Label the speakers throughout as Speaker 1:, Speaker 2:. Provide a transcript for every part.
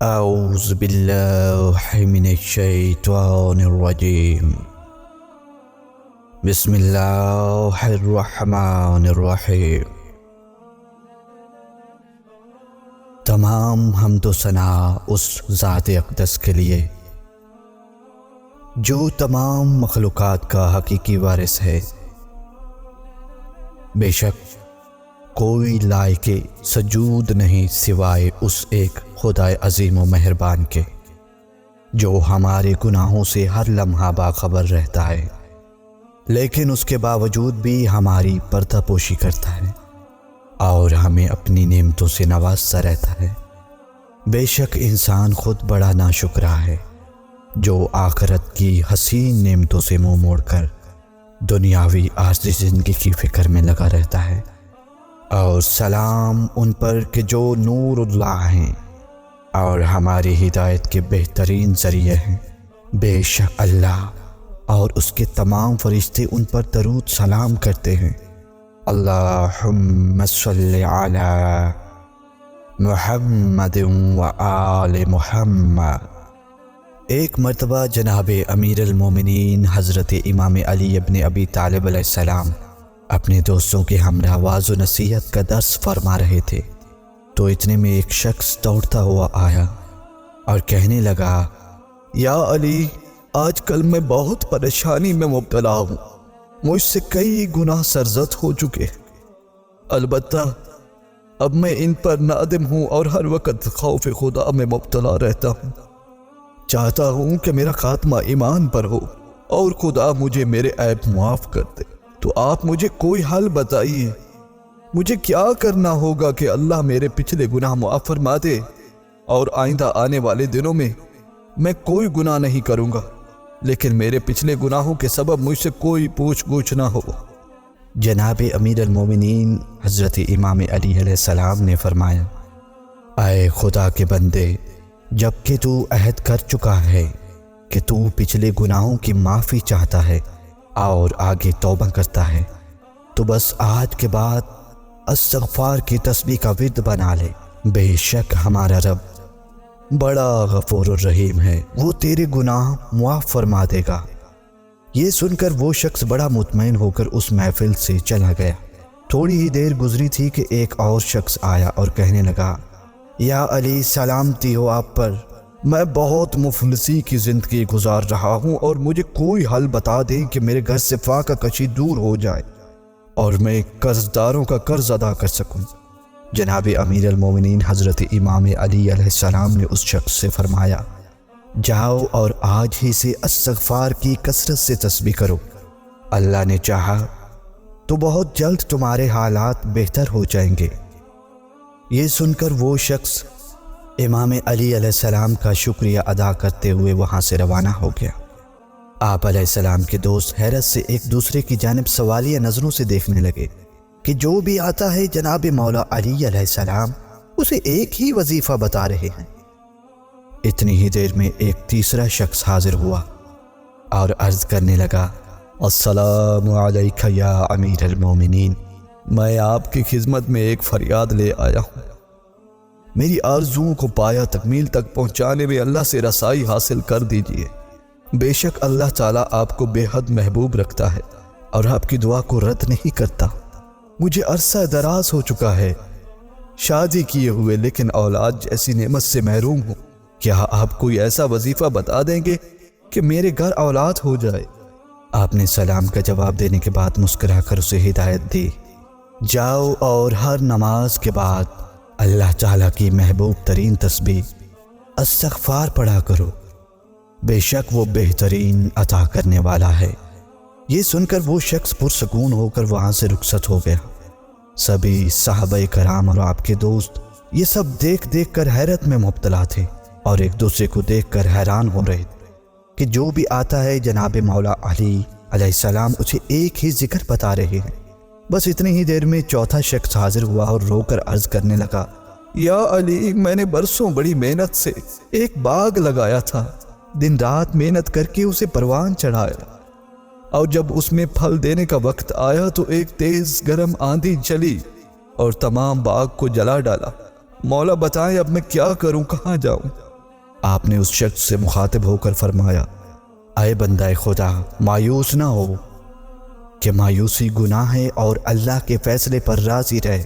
Speaker 1: أعوذ بالله من الشيطان الرجيم بسم الله الرحمن الرحیم۔ تمام حمد و ثنا اس ذات اقدس کے لیے جو تمام مخلوقات کا حقیقی وارث ہے۔ بے شک کوئی لائق سجود نہیں سوائے اس ایک خدائے عظیم و مہربان کے، جو ہمارے گناہوں سے ہر لمحہ باخبر رہتا ہے، لیکن اس کے باوجود بھی ہماری پردہ پوشی کرتا ہے اور ہمیں اپنی نعمتوں سے نوازتا رہتا ہے۔ بے شک انسان خود بڑا ناشکرا ہے جو آخرت کی حسین نعمتوں سے منہ موڑ کر دنیاوی عارضی زندگی کی فکر میں لگا رہتا ہے۔ اور سلام ان پر کہ جو نور اللہ ہیں اور ہماری ہدایت کے بہترین ذریعے ہیں۔ بے شک اللہ اور اس کے تمام فرشتے ان پر درود سلام کرتے ہیں۔ اللہم صلی علی محمد و آل محمد۔ ایک مرتبہ جناب امیر المومنین حضرت امام علی ابن ابی طالب علیہ السلام اپنے دوستوں کے ہمراہ واعظ و نصیحت کا درس فرما رہے تھے تو اتنے میں ایک شخص دوڑتا ہوا آیا اور کہنے لگا، یا علی، آج کل میں بہت پریشانی میں مبتلا ہوں، مجھ سے کئی گناہ سرزد ہو چکے، البتہ اب میں ان پر نادم ہوں اور ہر وقت خوف خدا میں مبتلا رہتا ہوں۔ چاہتا ہوں کہ میرا خاتمہ ایمان پر ہو اور خدا مجھے میرے عیب معاف کر دے، تو آپ مجھے کوئی حل بتائیے، مجھے کیا کرنا ہوگا کہ اللہ میرے پچھلے گناہ معاف فرما دے اور آئندہ آنے والے دنوں میں کوئی گناہ نہیں کروں گا، لیکن میرے پچھلے گناہوں کے سبب مجھ سے کوئی پوچھ گچھ نہ ہو۔ جناب امیر المومنین حضرت امام علی علیہ السلام نے فرمایا، اے خدا کے بندے، جبکہ تو عہد کر چکا ہے کہ تو پچھلے گناہوں کی معافی چاہتا ہے اور آگے توبہ کرتا ہے، تو بس آج کے بعد استغفار کی تسبیح کا ورد بنا لے۔ بے شک ہمارا رب بڑا غفور الرحیم ہے، وہ تیرے گناہ معاف فرما دے گا۔ یہ سن کر وہ شخص بڑا مطمئن ہو کر اس محفل سے چلا گیا۔ تھوڑی ہی دیر گزری تھی کہ ایک اور شخص آیا اور کہنے لگا، یا علی، سلامتی ہو آپ پر، میں بہت مفلسی کی زندگی گزار رہا ہوں اور مجھے کوئی حل بتا دیں کہ میرے گھر سے فاقہ کشی دور ہو جائے اور میں قرض داروں کا قرض ادا کر سکوں۔ جناب امیر المومنین حضرت امام علی علیہ السلام نے اس شخص سے فرمایا، جاؤ اور آج ہی سے استغفار کی کثرت سے تسبیح کرو، اللہ نے چاہا تو بہت جلد تمہارے حالات بہتر ہو جائیں گے۔ یہ سن کر وہ شخص امام علی علیہ السلام کا شکریہ ادا کرتے ہوئے وہاں سے روانہ ہو گیا۔ آپ علیہ السلام کے دوست حیرت سے ایک دوسرے کی جانب سوالیہ نظروں سے دیکھنے لگے کہ جو بھی آتا ہے جناب مولا علی علیہ السلام اسے ایک ہی وظیفہ بتا رہے ہیں۔ اتنی ہی دیر میں ایک تیسرا شخص حاضر ہوا اور عرض کرنے لگا، السلام علیکہ یا امیر المومنین، میں آپ کی خدمت میں ایک فریاد لے آیا ہوں۔ میری آرزوؤں کو پایا تکمیل تک پہنچانے میں اللہ سے رسائی حاصل کر دیجیے۔ بے شک اللہ تعالیٰ آپ کو بے حد محبوب رکھتا ہے اور آپ کی دعا کو رد نہیں کرتا۔ مجھے عرصہ دراز ہو چکا ہے شادی کیے ہوئے، لیکن اولاد جیسی نعمت سے محروم ہوں۔ کیا آپ کوئی ایسا وظیفہ بتا دیں گے کہ میرے گھر اولاد ہو جائے؟ آپ نے سلام کا جواب دینے کے بعد مسکرا کر اسے ہدایت دی، جاؤ اور ہر نماز کے بعد اللہ تعالیٰ کی محبوب ترین تسبیح استغفار پڑھا کرو، بے شک وہ بہترین عطا کرنے والا ہے۔ یہ سن کر وہ شخص پرسکون ہو کر وہاں سے رخصت ہو گیا۔ سبھی صحابہ کرام اور آپ کے دوست یہ سب دیکھ دیکھ کر حیرت میں مبتلا تھے اور ایک دوسرے کو دیکھ کر حیران ہو رہے تھے کہ جو بھی آتا ہے جناب مولا علی علیہ السلام اسے ایک ہی ذکر بتا رہے ہیں۔ بس اتنی ہی دیر میں چوتھا شخص حاضر ہوا اور رو کر عرض کرنے لگا، یا علی، میں نے برسوں بڑی محنت سے ایک باغ لگایا تھا، دن رات محنت کر کے اسے پروان چڑھایا، اور جب اس میں پھل دینے کا وقت آیا تو ایک تیز گرم آندھی چلی اور تمام باغ کو جلا ڈالا۔ مولا بتائیں اب میں کیا کروں، کہاں جاؤں؟ آپ نے اس شخص سے مخاطب ہو کر فرمایا، اے بندہ خدا، مایوس نہ ہو کہ مایوسی گناہ ہے، اور اللہ کے فیصلے پر راضی رہے،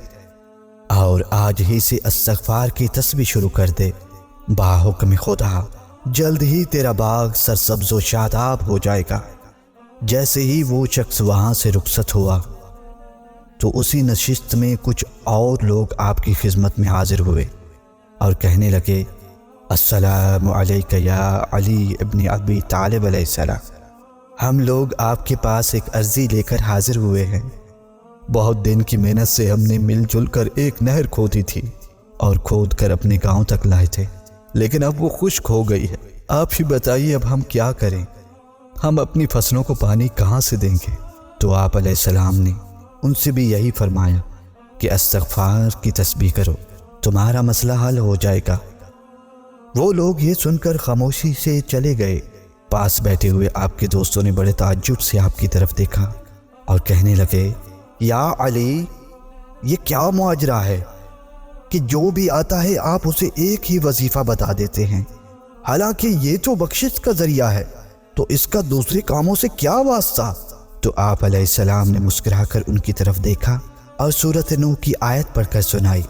Speaker 1: اور آج ہی سے استغفار کی تسبیح شروع کر دے۔ باحکم خدا جلد ہی تیرا باغ سرسبز و شاداب ہو جائے گا۔ جیسے ہی وہ شخص وہاں سے رخصت ہوا تو اسی نشست میں کچھ اور لوگ آپ کی خدمت میں حاضر ہوئے اور کہنے لگے، السلام علیک یا علی ابن ابی طالب علیہ السلام، ہم لوگ آپ کے پاس ایک عرضی لے کر حاضر ہوئے ہیں۔ بہت دن کی محنت سے ہم نے مل جل کر ایک نہر کھودی تھی اور کھود کر اپنے گاؤں تک لائے تھے، لیکن اب وہ خشک ہو گئی ہے۔ آپ ہی بتائیے اب ہم کیا کریں؟ ہم اپنی فصلوں کو پانی کہاں سے دیں گے؟ تو آپ علیہ السلام نے ان سے بھی یہی فرمایا کہ استغفار کی تسبیح کرو، تمہارا مسئلہ حل ہو جائے گا۔ وہ لوگ یہ سن کر خاموشی سے چلے گئے۔ پاس بیٹھے ہوئے آپ کے دوستوں نے بڑے تعجب سے آپ کی طرف دیکھا اور کہنے لگے، یا علی، یہ کیا ماجرا ہے کہ جو بھی آتا ہے آپ اسے ایک ہی وظیفہ بتا دیتے ہیں؟ حالانکہ یہ تو بخشش کا ذریعہ ہے، تو اس کا دوسرے کاموں سے کیا واسطہ؟ تو آپ علیہ السلام نے مسکرا کر ان کی طرف دیکھا اور سورۃ نوح کی آیت پڑھ کر سنائی،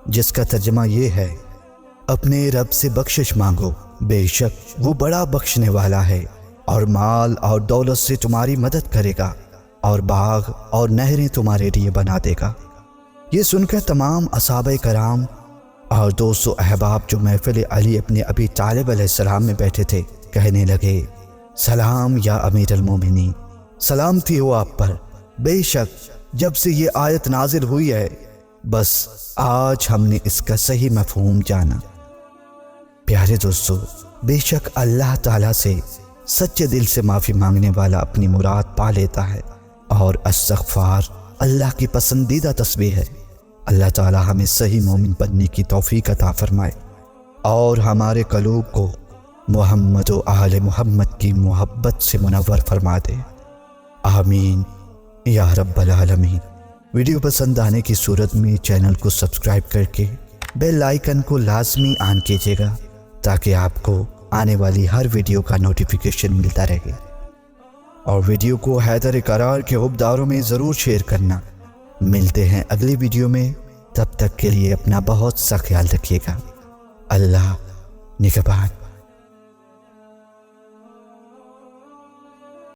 Speaker 1: جس کا ترجمہ یہ ہے، اپنے رب سے بخشش مانگو، بے شک وہ بڑا بخشنے والا ہے، اور مال اور دولت سے تمہاری مدد کرے گا، اور باغ اور نہریں تمہارے لیے بنا دے گا۔ یہ سن کر تمام اصحابہ کرام اور دوست و احباب جو محفل علی ابن ابی طالب علیہ السلام میں بیٹھے تھے کہنے لگے، سلام یا امیر المومنین، سلامتی ہو آپ پر۔ بے شک جب سے یہ آیت نازل ہوئی ہے، بس آج ہم نے اس کا صحیح مفہوم جانا۔ پیارے دوستو، بے شک اللہ تعالیٰ سے سچے دل سے معافی مانگنے والا اپنی مراد پا لیتا ہے، اور استغفار اللہ کی پسندیدہ تسبیح ہے۔ اللہ تعالیٰ ہمیں صحیح مومن بننے کی توفیق عطا فرمائے، اور ہمارے قلوب کو محمد و آل محمد کی محبت سے منور فرما دے، آمین یا رب العالمین۔ ویڈیو پسند آنے کی صورت میں چینل کو سبسکرائب کر کے بیل آئیکن کو لازمی آن کیجیے گا، تاکہ آپ کو آنے والی ہر ویڈیو کا نوٹیفیکیشن ملتا رہے، اور ویڈیو کو حیدر کرار کے حبداروں میں ضرور شیئر کرنا۔ ملتے ہیں اگلی ویڈیو میں، تب تک کے لیے اپنا بہت سا خیال رکھیے گا۔ اللہ نگہبان۔